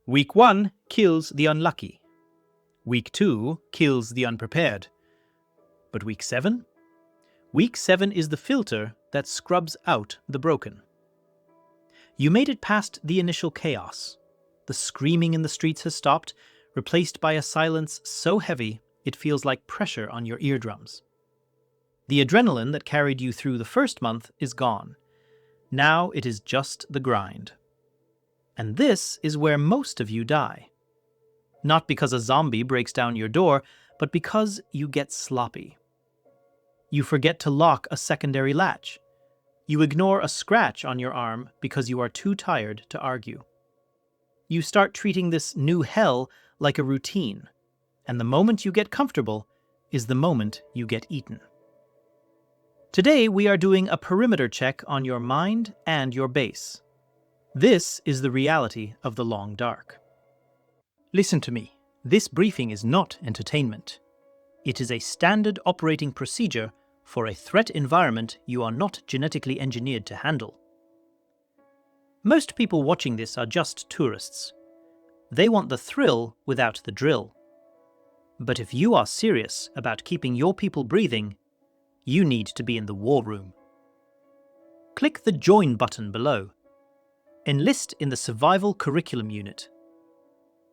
Week 1 kills the unlucky. Week 2 kills the unprepared. But Week 7? Week 7 is the filter that scrubs out the broken. You made it past the initial chaos. The screaming in the streets has stopped, replaced by a silence so heavy it feels like pressure on your eardrums. The adrenaline that carried you through the first month is gone. Now it is just the grind. And this is where most of you die. Not because a zombie breaks down your door, but because you get sloppy. You forget to lock a secondary latch. You ignore a scratch on your arm because you are too tired to argue. You start treating this new hell like a routine, and the moment you get comfortable is the moment you get eaten. Today we are doing a perimeter check on your mind and your base. This is the reality of the long dark. Listen to me, this briefing is not entertainment. It is a standard operating procedure for a threat environment you are not genetically engineered to handle. Most people watching this are just tourists. They want the thrill without the drill. But if you are serious about keeping your people breathing, you need to be in the war room. Click the Join button below. Enlist in the Survival Curriculum Unit.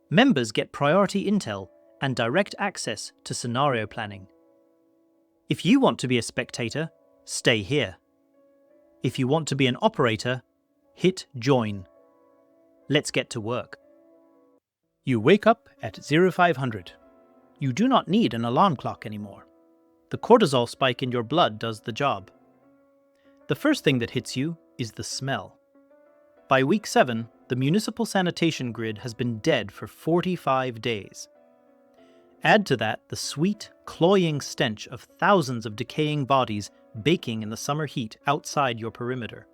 Members get priority intel and direct access to scenario planning. If you want to be a spectator, stay here. If you want to be an operator, hit Join. Let's get to work. You wake up at 0500. You do not need an alarm clock anymore. The cortisol spike in your blood does the job. The first thing that hits you is the smell. By week 7, the municipal sanitation grid has been dead for 45 days. Add to that the sweet, cloying stench of thousands of decaying bodies baking in the summer heat outside your perimeter.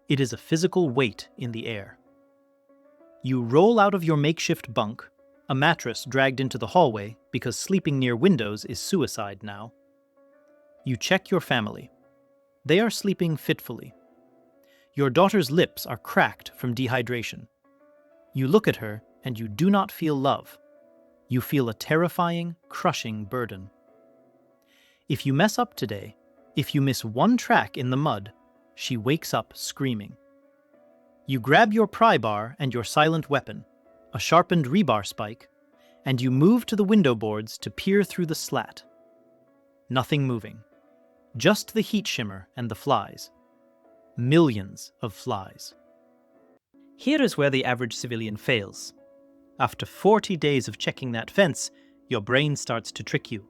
It is a physical weight in the air. You roll out of your makeshift bunk, a mattress dragged into the hallway because sleeping near windows is suicide now. You check your family. They are sleeping fitfully. Your daughter's lips are cracked from dehydration. You look at her and you do not feel love. You feel a terrifying, crushing burden. If you mess up today, if you miss one track in the mud, she wakes up screaming. You grab your pry bar and your silent weapon, a sharpened rebar spike, and you move to the window boards to peer through the slat. Nothing moving. Just the heat shimmer and the flies. Millions of flies. Here is where the average civilian fails. After 40 days of checking that fence, your brain starts to trick you.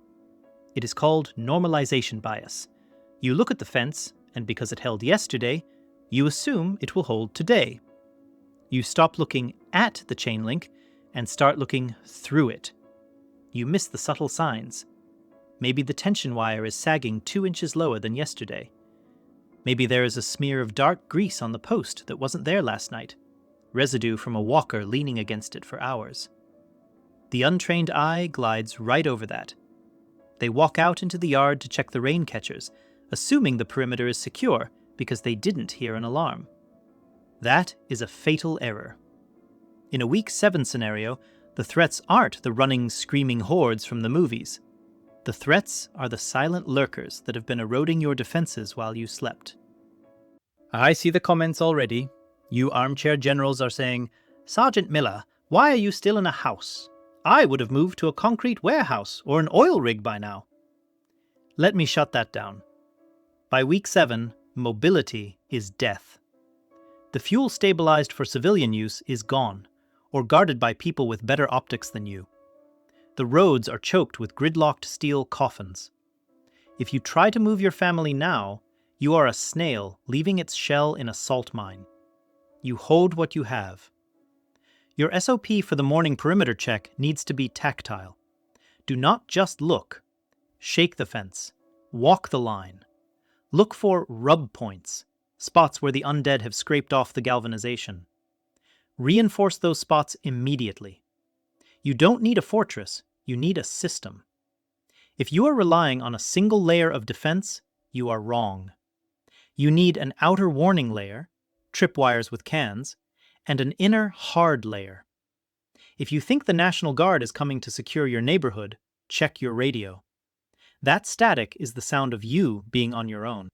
It is called normalization bias. You look at the fence, and because it held yesterday, you assume it will hold today. You stop looking at the chain link and start looking through it. You miss the subtle signs. Maybe the tension wire is sagging 2 inches lower than yesterday. Maybe there is a smear of dark grease on the post that wasn't there last night, residue from a walker leaning against it for hours. The untrained eye glides right over that. They walk out into the yard to check the rain catchers, assuming the perimeter is secure because they didn't hear an alarm. That is a fatal error. In a week 7 scenario, the threats aren't the running, screaming hordes from the movies. The threats are the silent lurkers that have been eroding your defenses while you slept. I see the comments already. You armchair generals are saying, "Sergeant Miller, why are you still in a house? I would have moved to a concrete warehouse or an oil rig by now." Let me shut that down. By week 7, mobility is death. The fuel stabilized for civilian use is gone, or guarded by people with better optics than you. The roads are choked with gridlocked steel coffins. If you try to move your family now, you are a snail leaving its shell in a salt mine. You hold what you have. Your SOP for the morning perimeter check needs to be tactile. Do not just look. Shake the fence. Walk the line. Look for rub points, spots where the undead have scraped off the galvanization. Reinforce those spots immediately. You don't need a fortress, you need a system. If you are relying on a single layer of defense, you are wrong. You need an outer warning layer, tripwires with cans, and an inner hard layer, If you think the National Guard is coming to secure your neighborhood, check your radio. That static is the sound of you being on your own.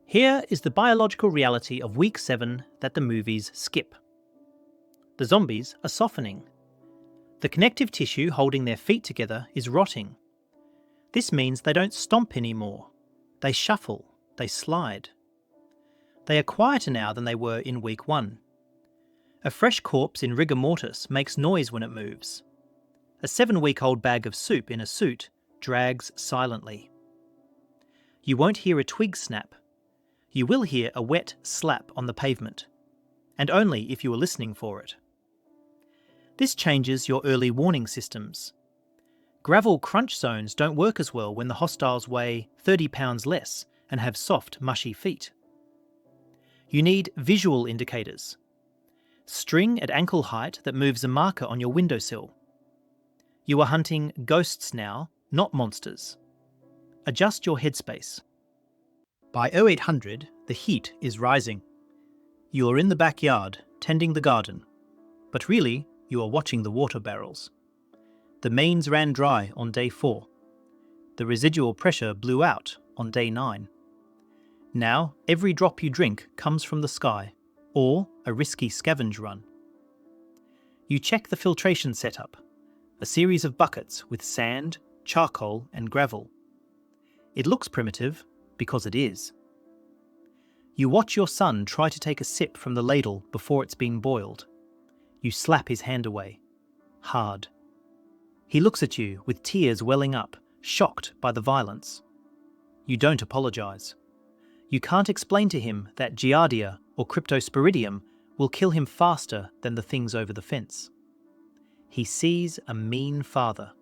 Here is the biological reality of week 7 that the movies skip. The zombies are softening. The connective tissue holding their feet together is rotting. This means they don't stomp anymore. They shuffle, they slide. They are quieter now than they were in week 1. A fresh corpse in rigor mortis makes noise when it moves. A 7-week-old bag of soup in a suit drags silently. You won't hear a twig snap. You will hear a wet slap on the pavement, and only if you are listening for it. This changes your early warning systems. Gravel crunch zones don't work as well when the hostiles weigh 30 pounds less and have soft, mushy feet. You need visual indicators. String at ankle height that moves a marker on your windowsill. You are hunting ghosts now, not monsters. Adjust your headspace. By 0800, the heat is rising. You are in the backyard, tending the garden. But really, you are watching the water barrels. The mains ran dry on day 4. The residual pressure blew out on day 9. Now, every drop you drink comes from the sky, or a risky scavenge run. You check the filtration setup, a series of buckets with sand, charcoal and gravel. It looks primitive because it is. You watch your son try to take a sip from the ladle before it's been boiled. You slap his hand away, hard. He looks at you with tears welling up, shocked by the violence. You don't apologise. You can't explain to him that giardia or cryptosporidium will kill him faster than the things over the fence. He sees a mean father.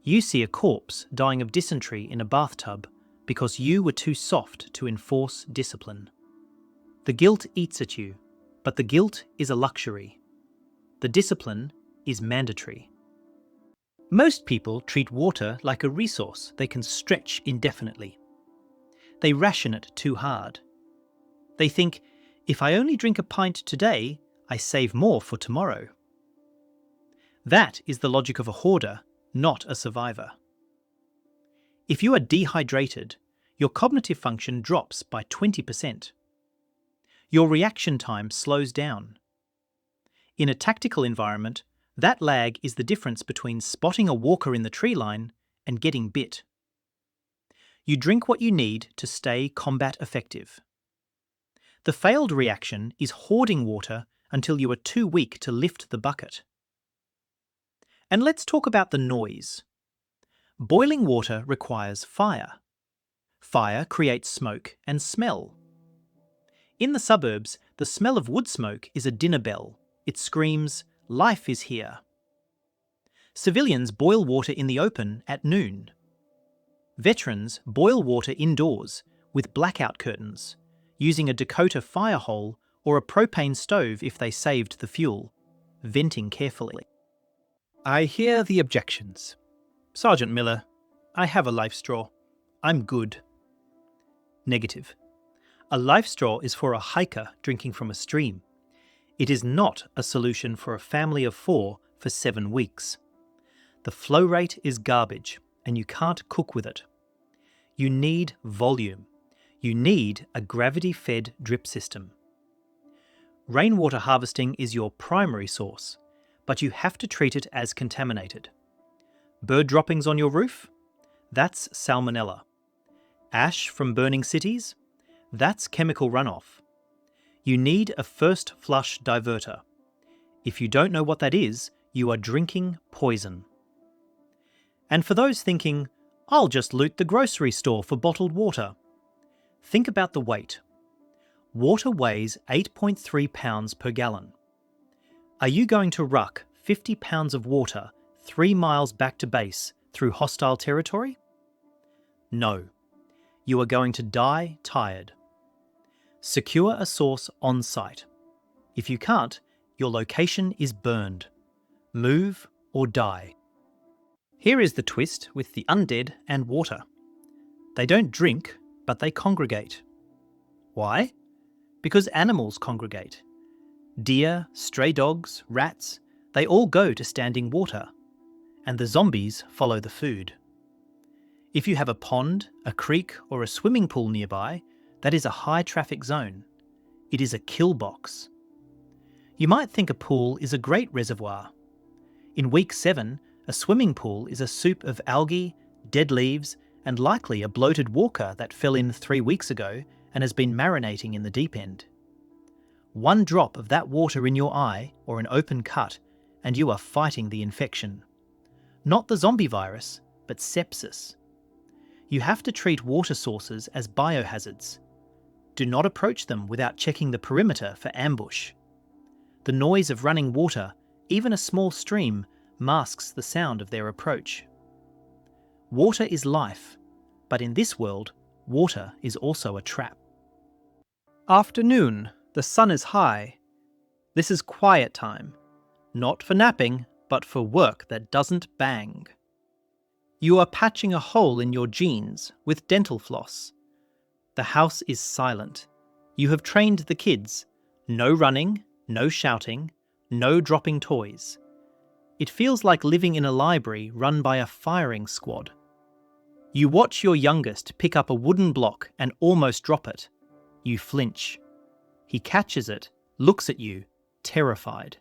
You see a corpse dying of dysentery in a bathtub because you were too soft to enforce discipline. The guilt eats at you, but the guilt is a luxury. The discipline is mandatory. Most people treat water like a resource they can stretch indefinitely. They ration it too hard. They think, if I only drink a pint today, I save more for tomorrow. That is the logic of a hoarder, not a survivor. If you are dehydrated, your cognitive function drops by 20%. Your reaction time slows down. In a tactical environment, that lag is the difference between spotting a walker in the tree line and getting bit. You drink what you need to stay combat effective. The failed reaction is hoarding water until you are too weak to lift the bucket. And let's talk about the noise. Boiling water requires fire. Fire creates smoke and smell. In the suburbs, the smell of wood smoke is a dinner bell. It screams, "Life is here." Civilians boil water in the open at noon. Veterans boil water indoors with blackout curtains, using a Dakota fire hole or a propane stove if they saved the fuel, venting carefully. I hear the objections. Sergeant Miller, I have a life straw. I'm good. Negative. A life straw is for a hiker drinking from a stream. It is not a solution for a family of 4 for 7 weeks. The flow rate is garbage, and you can't cook with it. You need volume. You need a gravity-fed drip system. Rainwater harvesting is your primary source, but you have to treat it as contaminated. Bird droppings on your roof? That's salmonella. Ash from burning cities? That's chemical runoff. You need a first flush diverter. If you don't know what that is, you are drinking poison. And for those thinking, I'll just loot the grocery store for bottled water. Think about the weight. Water weighs 8.3 pounds per gallon. Are you going to ruck 50 pounds of water 3 miles back to base through hostile territory? No. You are going to die tired. Secure a source on site. If you can't, your location is burned. Move or die. Here is the twist with the undead and water. They don't drink, but they congregate. Why? Because animals congregate. Deer, stray dogs, rats, They all go to standing water, and the zombies follow the food. If you have a pond, a creek, or a swimming pool nearby, that is a high traffic zone. It is a kill box. You might think a pool is a great reservoir. In week 7, a swimming pool is a soup of algae, dead leaves, and likely a bloated walker that fell in 3 weeks ago and has been marinating in the deep end. One drop of that water in your eye or an open cut, and you are fighting the infection. Not the zombie virus, but sepsis. You have to treat water sources as biohazards. Do not approach them without checking the perimeter for ambush. The noise of running water, even a small stream, masks the sound of their approach. Water is life, but in this world, water is also a trap. Afternoon, the sun is high. This is quiet time, not for napping, but for work that doesn't bang. You are patching a hole in your jeans with dental floss. The house is silent. You have trained the kids. No running, no shouting, no dropping toys. It feels like living in a library run by a firing squad. You watch your youngest pick up a wooden block and almost drop it. You flinch. He catches it, looks at you, terrified.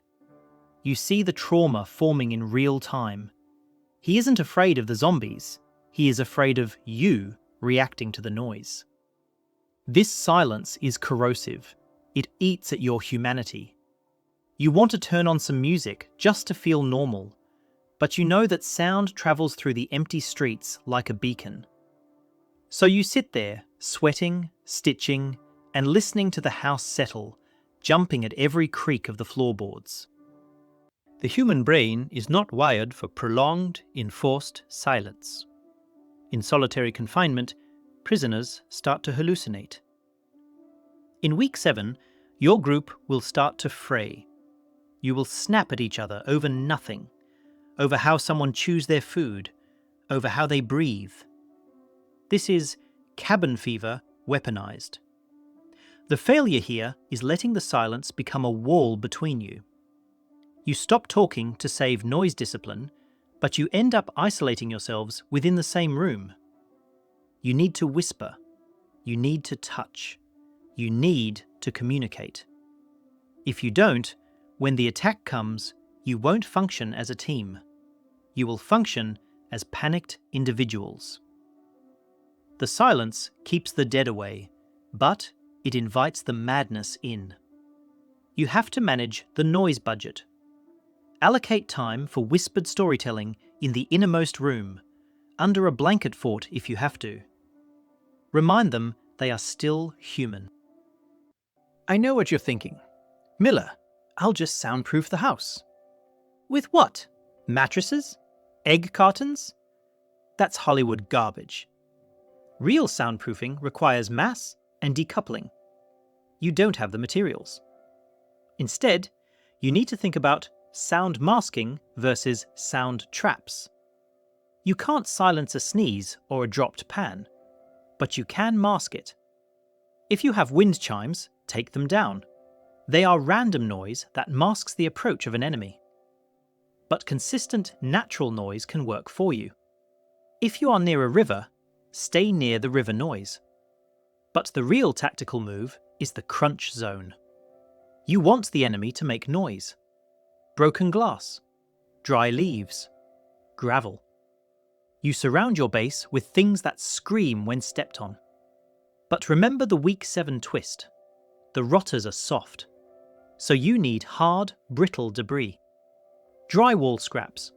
You see the trauma forming in real time. He isn't afraid of the zombies. He is afraid of you reacting to the noise. This silence is corrosive. It eats at your humanity. You want to turn on some music just to feel normal, but you know that sound travels through the empty streets like a beacon. So you sit there, sweating, stitching, and listening to the house settle, jumping at every creak of the floorboards. The human brain is not wired for prolonged, enforced silence. In solitary confinement, prisoners start to hallucinate. In week 7, your group will start to fray. You will snap at each other over nothing, over how someone chews their food, over how they breathe. This is cabin fever weaponized. The failure here is letting the silence become a wall between you. You stop talking to save noise discipline, but you end up isolating yourselves within the same room. You need to whisper. You need to touch. You need to communicate. If you don't, when the attack comes, you won't function as a team. You will function as panicked individuals. The silence keeps the dead away, but it invites the madness in. You have to manage the noise budget. Allocate time for whispered storytelling in the innermost room, under a blanket fort if you have to. Remind them they are still human. I know what you're thinking. Miller, I'll just soundproof the house. With what? Mattresses? Egg cartons? That's Hollywood garbage. Real soundproofing requires mass and decoupling. You don't have the materials. Instead, you need to think about sound masking versus sound traps. You can't silence a sneeze or a dropped pan, but you can mask it. If you have wind chimes, take them down. They are random noise that masks the approach of an enemy. But consistent, natural noise can work for you. If you are near a river, stay near the river noise. But the real tactical move is the crunch zone. You want the enemy to make noise. Broken glass, dry leaves, gravel. You surround your base with things that scream when stepped on. But remember the week 7 twist. The rotters are soft, so you need hard, brittle debris. Drywall scraps,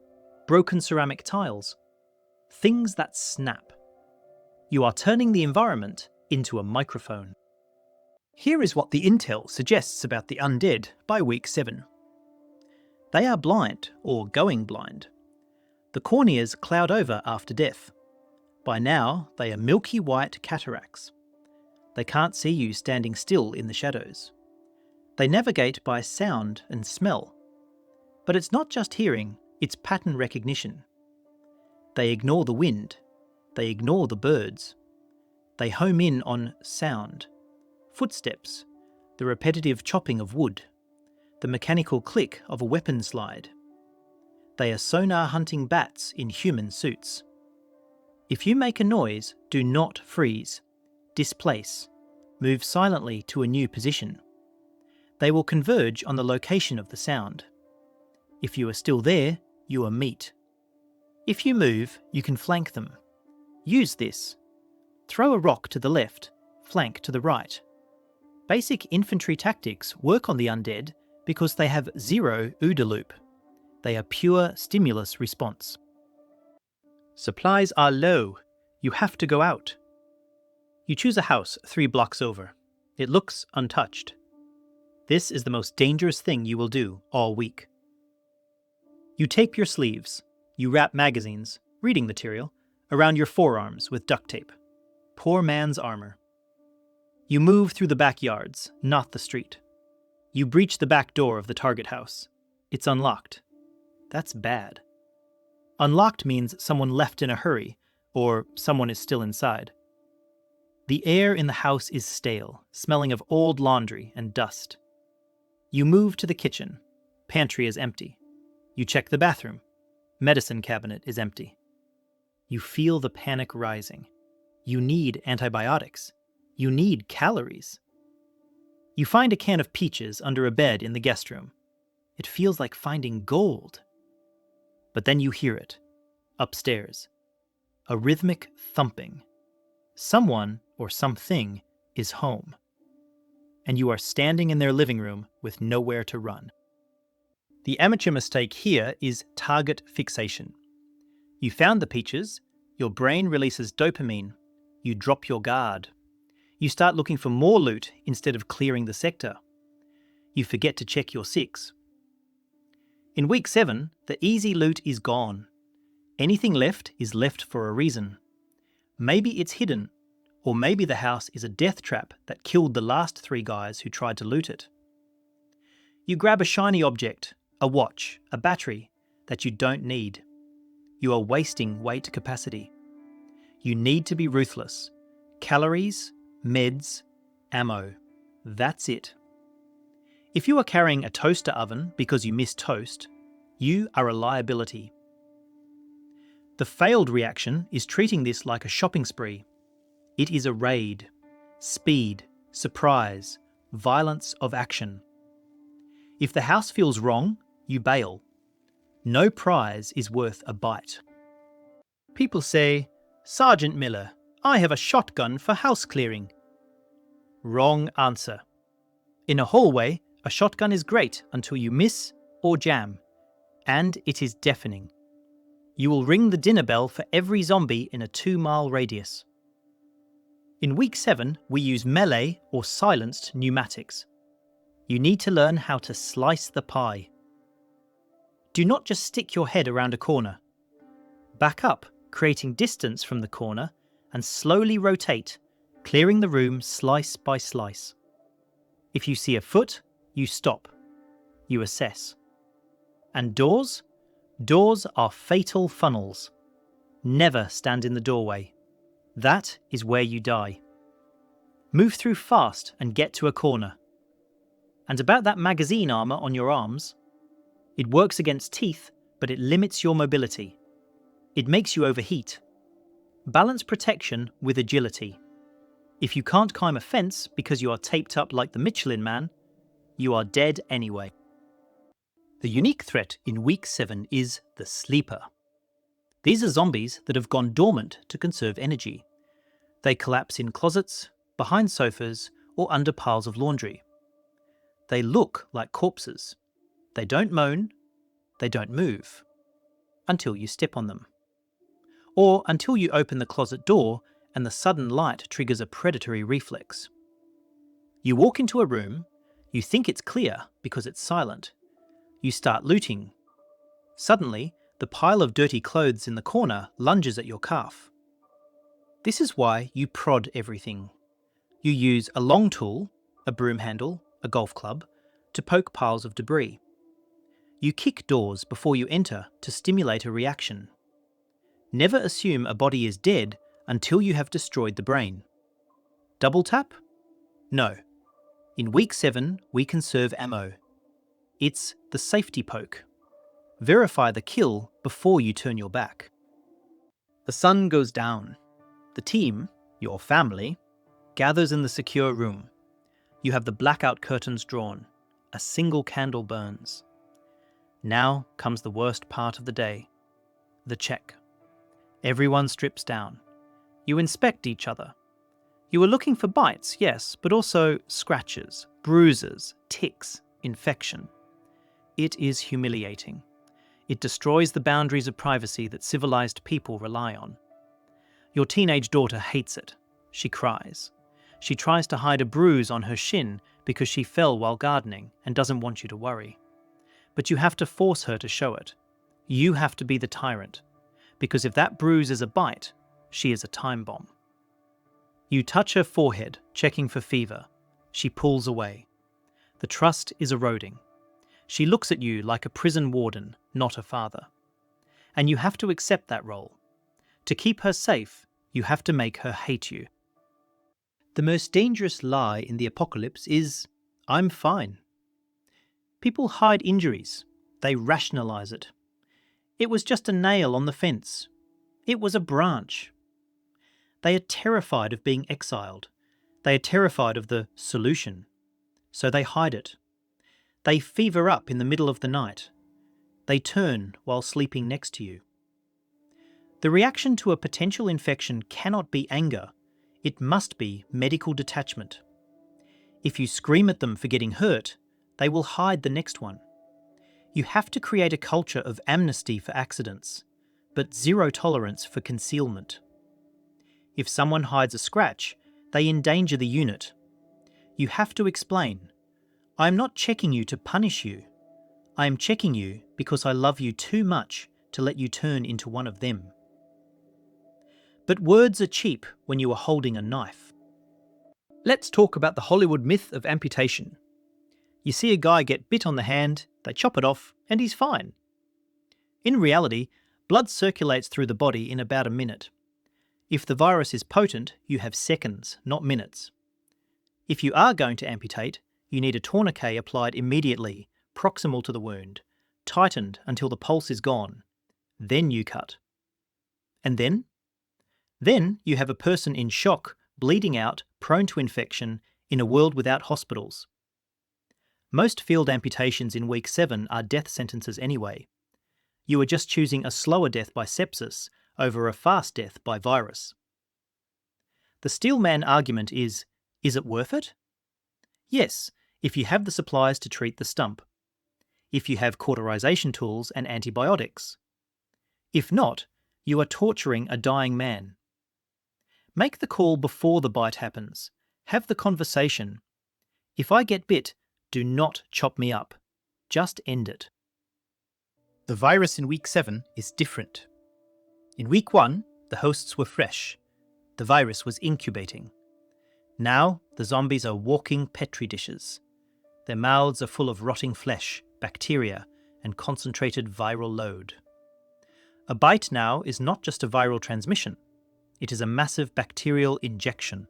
broken ceramic tiles, things that snap. You are turning the environment into a microphone. Here is what the intel suggests about the undead by week 7. They are blind, or going blind. The corneas cloud over after death. By now, they are milky white cataracts. They can't see you standing still in the shadows. They navigate by sound and smell. But it's not just hearing, it's pattern recognition. They ignore the wind. They ignore the birds. They home in on sound, footsteps, the repetitive chopping of wood, the mechanical click of a weapon slide, They are sonar hunting bats in human suits. If you make a noise, do not freeze. Displace. Move silently to a new position. They will converge on the location of the sound. If you are still there, you are meat. If you move, you can flank them. Use this. Throw a rock to the left, flank to the right. Basic infantry tactics work on the undead because they have zero OODA loop. They are pure stimulus response. Supplies are low. You have to go out. You choose a house 3 blocks over. It looks untouched. This is the most dangerous thing you will do all week. You tape your sleeves. You wrap magazines, reading material, around your forearms with duct tape. Poor man's armor. You move through the backyards, not the street. You breach the back door of the target house. It's unlocked. That's bad. Unlocked means someone left in a hurry, or someone is still inside. The air in the house is stale, smelling of old laundry and dust. You move to the kitchen. Pantry is empty. You check the bathroom. Medicine cabinet is empty. You feel the panic rising. You need antibiotics. You need calories. You find a can of peaches under a bed in the guest room. It feels like finding gold. But then you hear it, upstairs. A rhythmic thumping. Someone or something is home. And you are standing in their living room with nowhere to run. The amateur mistake here is target fixation. You found the peaches, your brain releases dopamine, you drop your guard. You start looking for more loot instead of clearing the sector. You forget to check your 6. In week 7, the easy loot is gone. Anything left is left for a reason. Maybe it's hidden, or maybe the house is a death trap that killed the last 3 guys who tried to loot it. You grab a shiny object, a watch, a battery, that you don't need. You are wasting weight capacity. You need to be ruthless. Calories, meds, ammo. That's it. If you are carrying a toaster oven because you miss toast, you are a liability. The failed reaction is treating this like a shopping spree. It is a raid. Speed, surprise, violence of action. If the house feels wrong, you bail. No prize is worth a bite. People say, "Sergeant Miller, I have a shotgun for house clearing." Wrong answer. In a hallway, a shotgun is great until you miss or jam, and it is deafening. You will ring the dinner bell for every zombie in a 2-mile radius. In week 7, we use melee or silenced pneumatics. You need to learn how to slice the pie. Do not just stick your head around a corner. Back up, creating distance from the corner, and slowly rotate, clearing the room slice by slice. If you see a foot, you stop. You assess. And doors? Doors are fatal funnels. Never stand in the doorway. That is where you die. Move through fast and get to a corner. And about that magazine armor on your arms, it works against teeth, but it limits your mobility. It makes you overheat. Balance protection with agility. If you can't climb a fence because you are taped up like the Michelin Man, you are dead anyway. The unique threat in week 7 is the sleeper. These are zombies that have gone dormant to conserve energy. They collapse in closets, behind sofas, or under piles of laundry. They look like corpses. They don't moan, they don't move, until you step on them. Or until you open the closet door and the sudden light triggers a predatory reflex. You walk into a room, you think it's clear because it's silent. You start looting. Suddenly, the pile of dirty clothes in the corner lunges at your calf. This is why you prod everything. You use a long tool, a broom handle, a golf club, to poke piles of debris. You kick doors before you enter to stimulate a reaction. Never assume a body is dead until you have destroyed the brain. Double tap? No. In week 7, we conserve ammo. It's the safety poke. Verify the kill before you turn your back. The sun goes down. The team, your family, gathers in the secure room. You have the blackout curtains drawn. A single candle burns. Now comes the worst part of the day. The check. Everyone strips down. You inspect each other. You are looking for bites, yes, but also scratches, bruises, ticks, infection. It is humiliating. It destroys the boundaries of privacy that civilized people rely on. Your teenage daughter hates it. She cries. She tries to hide a bruise on her shin because she fell while gardening and doesn't want you to worry. But you have to force her to show it. You have to be the tyrant, because if that bruise is a bite, she is a time bomb. You touch her forehead, checking for fever. She pulls away. The trust is eroding. She looks at you like a prison warden, not a father. And you have to accept that role. To keep her safe, you have to make her hate you. The most dangerous lie in the apocalypse is, I'm fine. People hide injuries. They rationalize it. It was just a nail on the fence. It was a branch. They are terrified of being exiled. They are terrified of the solution. So they hide it. They fever up in the middle of the night. They turn while sleeping next to you. The reaction to a potential infection cannot be anger. It must be medical detachment. If you scream at them for getting hurt, they will hide the next one. You have to create a culture of amnesty for accidents, but zero tolerance for concealment. If someone hides a scratch, they endanger the unit. You have to explain, I am not checking you to punish you. I am checking you because I love you too much to let you turn into one of them. But words are cheap when you are holding a knife. Let's talk about the Hollywood myth of amputation. You see a guy get bit on the hand, they chop it off, and he's fine. In reality, blood circulates through the body in about a minute. If the virus is potent, you have seconds, not minutes. If you are going to amputate, you need a tourniquet applied immediately, proximal to the wound, tightened until the pulse is gone. Then you cut. And then? Then you have a person in shock, bleeding out, prone to infection, in a world without hospitals. Most field amputations in week 7 are death sentences anyway. You are just choosing a slower death by sepsis over a fast death by virus. The steelman argument is it worth it? Yes, if you have the supplies to treat the stump. If you have cauterization tools and antibiotics. If not, you are torturing a dying man. Make the call before the bite happens. Have the conversation. If I get bit, do not chop me up. Just end it. The virus in week 7 is different. In week 1, the hosts were fresh. The virus was incubating. Now, the zombies are walking petri dishes. Their mouths are full of rotting flesh, bacteria, and concentrated viral load. A bite now is not just a viral transmission. It is a massive bacterial injection.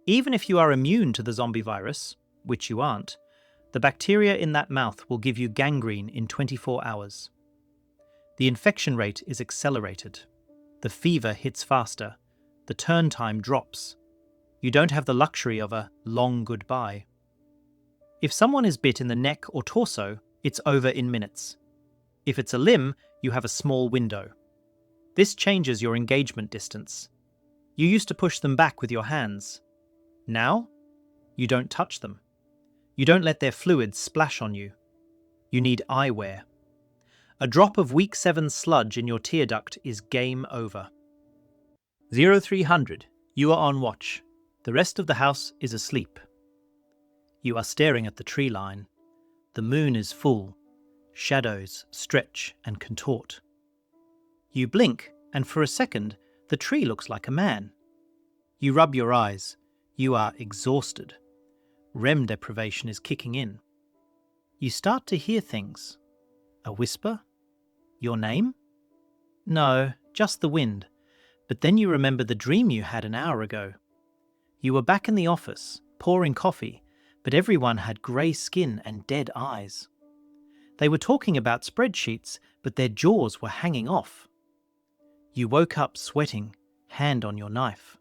Even if you are immune to the zombie virus, which you aren't, the bacteria in that mouth will give you gangrene in 24 hours. The infection rate is accelerated. The fever hits faster. The turn time drops. You don't have the luxury of a long goodbye. If someone is bit in the neck or torso, it's over in minutes. If it's a limb, you have a small window. This changes your engagement distance. You used to push them back with your hands. Now, you don't touch them. You don't let their fluids splash on you. You need eyewear. A drop of week 7 sludge in your tear duct is game over. 0300, you are on watch. The rest of the house is asleep. You are staring at the tree line. The moon is full. Shadows stretch and contort. You blink, and for a second, the tree looks like a man. You rub your eyes. You are exhausted. REM deprivation is kicking in. You start to hear things. A whisper? Your name? No, just the wind. But then you remember the dream you had an hour ago. You were back in the office, pouring coffee, but everyone had grey skin and dead eyes. They were talking about spreadsheets, but their jaws were hanging off. You woke up sweating, hand on your knife.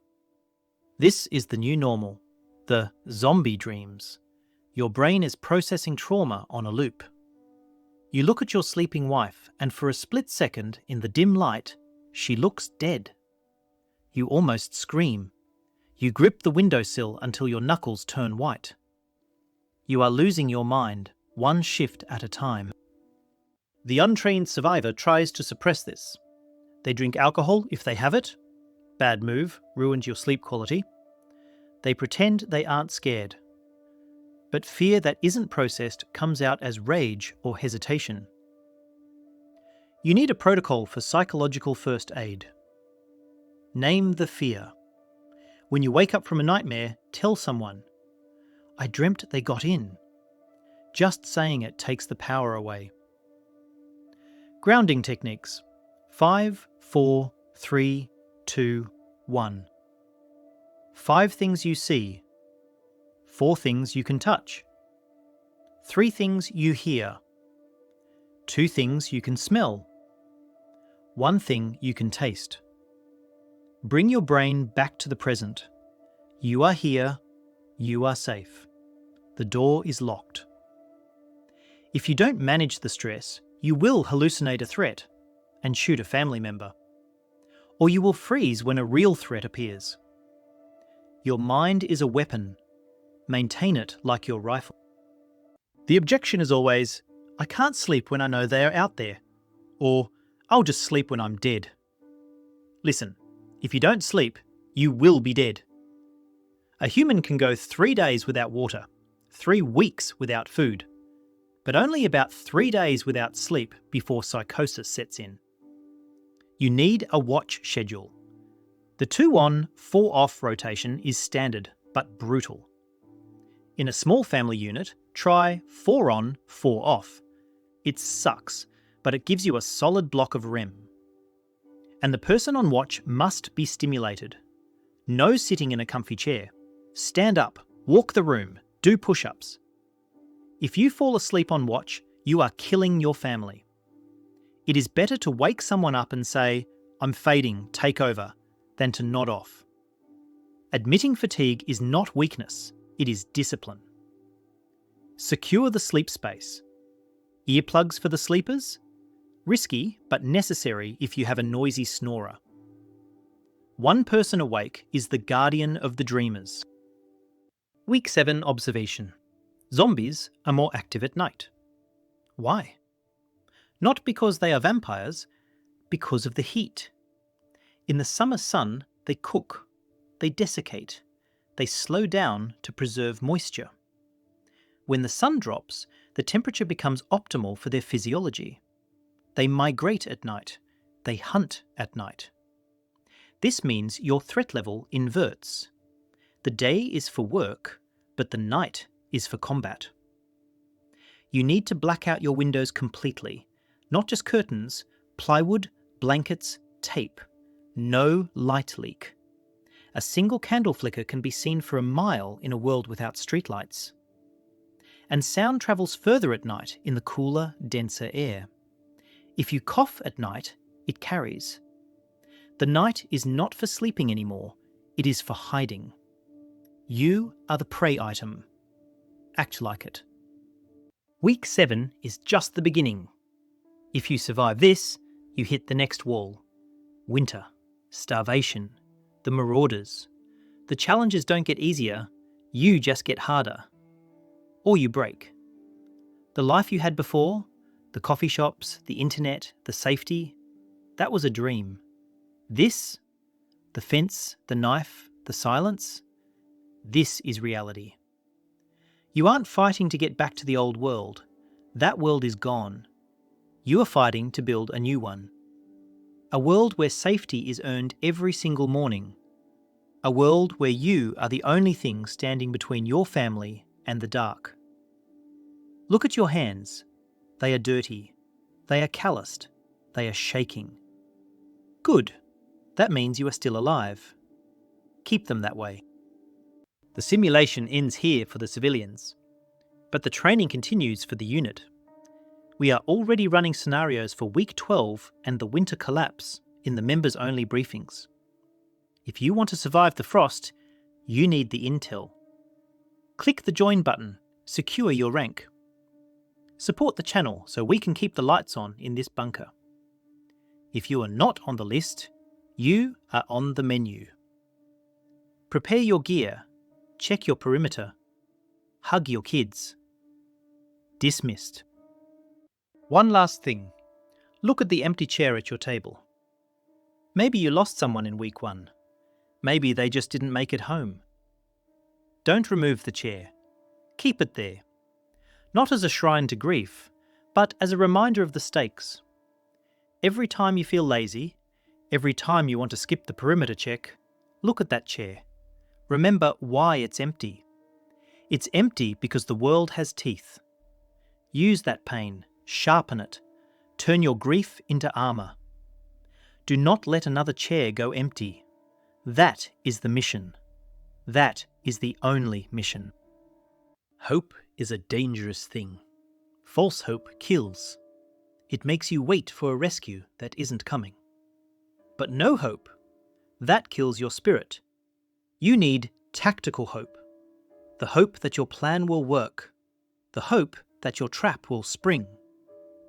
This is the new normal, the zombie dreams. Your brain is processing trauma on a loop. You look at your sleeping wife, and for a split second, in the dim light, she looks dead. You almost scream. You grip the windowsill until your knuckles turn white. You are losing your mind, one shift at a time. The untrained survivor tries to suppress this. They drink alcohol if they have it. Bad move, ruined your sleep quality. They pretend they aren't scared. But fear that isn't processed comes out as rage or hesitation. You need a protocol for psychological first aid. Name the fear. When you wake up from a nightmare, tell someone, "I dreamt they got in." Just saying it takes the power away. Grounding techniques. 5, 4, 3, 2, 1. 5 things you see. 4 things you can touch. 3 things you hear. 2 things you can smell. 1 thing you can taste. Bring your brain back to the present. You are here. You are safe. The door is locked. If you don't manage the stress, you will hallucinate a threat and shoot a family member. Or you will freeze when a real threat appears. Your mind is a weapon. Maintain it like your rifle. The objection is always, "I can't sleep when I know they are out there," or "I'll just sleep when I'm dead." Listen, if you don't sleep, you will be dead. A human can go 3 days without water, 3 weeks without food, but only about 3 days without sleep before psychosis sets in. You need a watch schedule. The 2 on, 4 off rotation is standard, but brutal. In a small family unit, try 4 on, 4 off. It sucks, but it gives you a solid block of REM. And the person on watch must be stimulated. No sitting in a comfy chair. Stand up, walk the room, do push-ups. If you fall asleep on watch, you are killing your family. It is better to wake someone up and say, "I'm fading, take over," than to nod off. Admitting fatigue is not weakness, it is discipline. Secure the sleep space. Earplugs for the sleepers? Risky, but necessary if you have a noisy snorer. One person awake is the guardian of the dreamers. Week 7 observation. Zombies are more active at night. Why? Not because they are vampires, because of the heat. In the summer sun, they cook, they desiccate, they slow down to preserve moisture. When the sun drops, the temperature becomes optimal for their physiology. They migrate at night, they hunt at night. This means your threat level inverts. The day is for work, but the night is for combat. You need to black out your windows completely, not just curtains, plywood, blankets, tape. No light leak. A single candle flicker can be seen for a mile in a world without streetlights. And sound travels further at night in the cooler, denser air. If you cough at night, it carries. The night is not for sleeping anymore, it is for hiding. You are the prey item. Act like it. Week 7 is just the beginning. If you survive this, you hit the next wall. Winter, starvation, the marauders. The challenges don't get easier, you just get harder. Or you break. The life you had before, the coffee shops, the internet, the safety, that was a dream. This, the fence, the knife, the silence, this is reality. You aren't fighting to get back to the old world. That world is gone. You are fighting to build a new one. A world where safety is earned every single morning. A world where you are the only thing standing between your family and the dark. Look at your hands. They are dirty. They are calloused. They are shaking. Good. That means you are still alive. Keep them that way. The simulation ends here for the civilians, but the training continues for the unit. We are already running scenarios for week 12 and the winter collapse in the members-only briefings. If you want to survive the frost, you need the intel. Click the join button, secure your rank. Support the channel so we can keep the lights on in this bunker. If you are not on the list, you are on the menu. Prepare your gear, check your perimeter, hug your kids. Dismissed. One last thing. Look at the empty chair at your table. Maybe you lost someone in week 1. Maybe they just didn't make it home. Don't remove the chair. Keep it there. Not as a shrine to grief, but as a reminder of the stakes. Every time you feel lazy, every time you want to skip the perimeter check, look at that chair. Remember why it's empty. It's empty because the world has teeth. Use that pain, sharpen it, turn your grief into armour. Do not let another chair go empty. That is the mission. That is the only mission. Hope is a dangerous thing. False hope kills. It makes you wait for a rescue that isn't coming. But no hope, that kills your spirit. You need tactical hope. The hope that your plan will work. The hope that your trap will spring.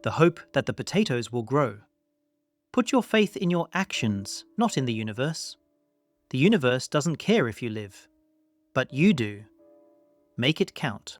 The hope that the potatoes will grow. Put your faith in your actions, not in the universe. The universe doesn't care if you live, but you do. Make it count.